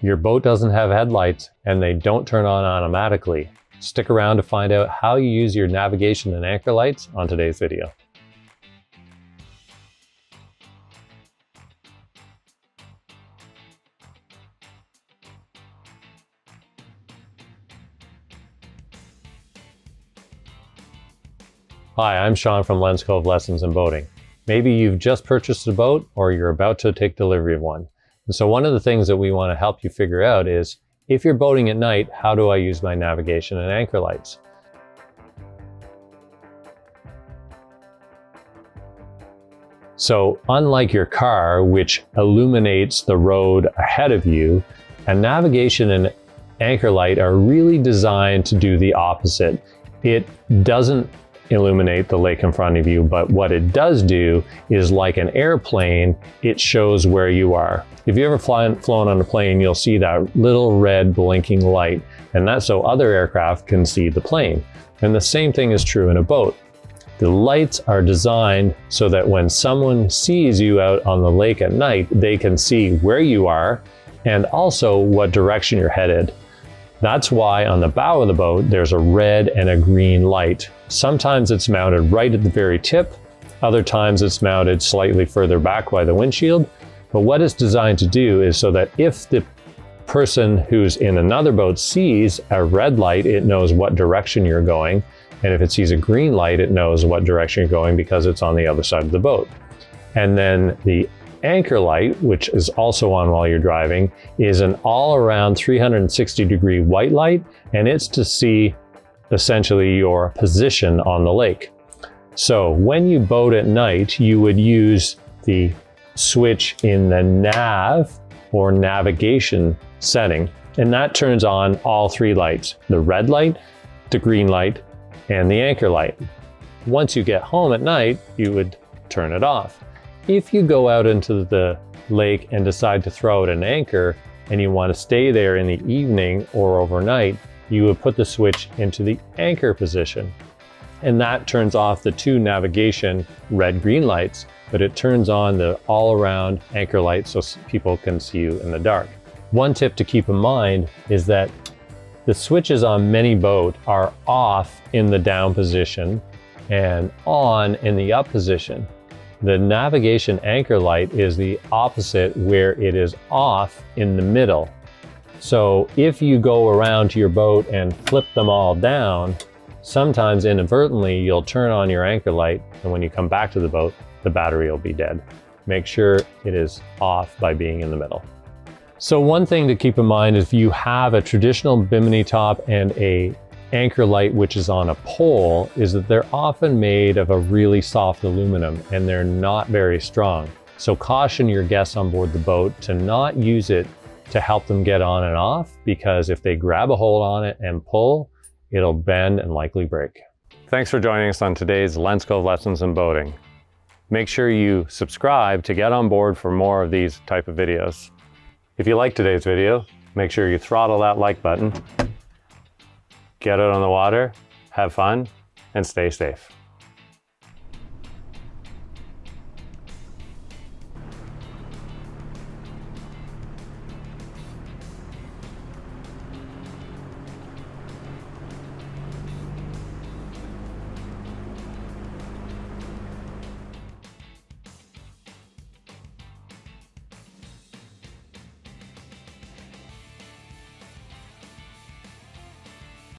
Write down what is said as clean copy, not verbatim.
your boat doesn't have headlights and they don't turn on automatically. Stick around to find out how you use your navigation and anchor lights on today's video. Hi, I'm Sean from Cove Lessons in Boating. Maybe you've just purchased a boat or you're about to take delivery of one. And so one of the things that we want to help you figure out is, if you're boating at night, how do I use my navigation and anchor lights? So unlike your car, which illuminates the road ahead of you, a navigation and anchor light are really designed to do the opposite. It doesn't illuminate the lake in front of you, but what it does do is, like an airplane, it shows where you are. If you ever flown on a plane, you'll see that little red blinking light, and that's so other aircraft can see the plane. And the same thing is true in a boat. The lights are designed so that when someone sees you out on the lake at night, they can see where you are and also what direction you're headed. That's why on the bow of the boat, there's a red and a green light. Sometimes it's mounted right at the very tip. Other times it's mounted slightly further back by the windshield. But what it's designed to do is so that if the person who's in another boat sees a red light, it knows what direction you're going. And if it sees a green light, it knows what direction you're going because it's on the other side of the boat. And then the anchor light, which is also on while you're driving, is an all-around 360-degree white light, and it's to see essentially your position on the lake. So when you boat at night, you would use the switch in the nav or navigation setting, and that turns on all three lights: the red light, the green light, and the anchor light. Once you get home at night, you would turn it off. If you go out into the lake and decide to throw out an anchor and you want to stay there in the evening or overnight, you would put the switch into the anchor position. And that turns off the two navigation red-green lights, but it turns on the all-around anchor light so people can see you in the dark. One tip to keep in mind is that the switches on many boats are off in the down position and on in the up position. The navigation anchor light is the opposite, where it is off in the middle. So if you go around to your boat and flip them all down, sometimes inadvertently you'll turn on your anchor light, and when you come back to the boat, the battery will be dead. Make sure it is off by being in the middle. So one thing to keep in mind is, if you have a traditional bimini top and a anchor light which is on a pole, is that they're often made of a really soft aluminum and they're not very strong. So caution your guests on board the boat to not use it to help them get on and off, because if they grab a hold on it and pull, it'll bend and likely break. Thanks for joining us on today's Cove Lessons in Boating. Make sure you subscribe to get on board for more of these type of videos. If you like today's video, make sure you throttle that like button. Get out on the water, have fun, and stay safe.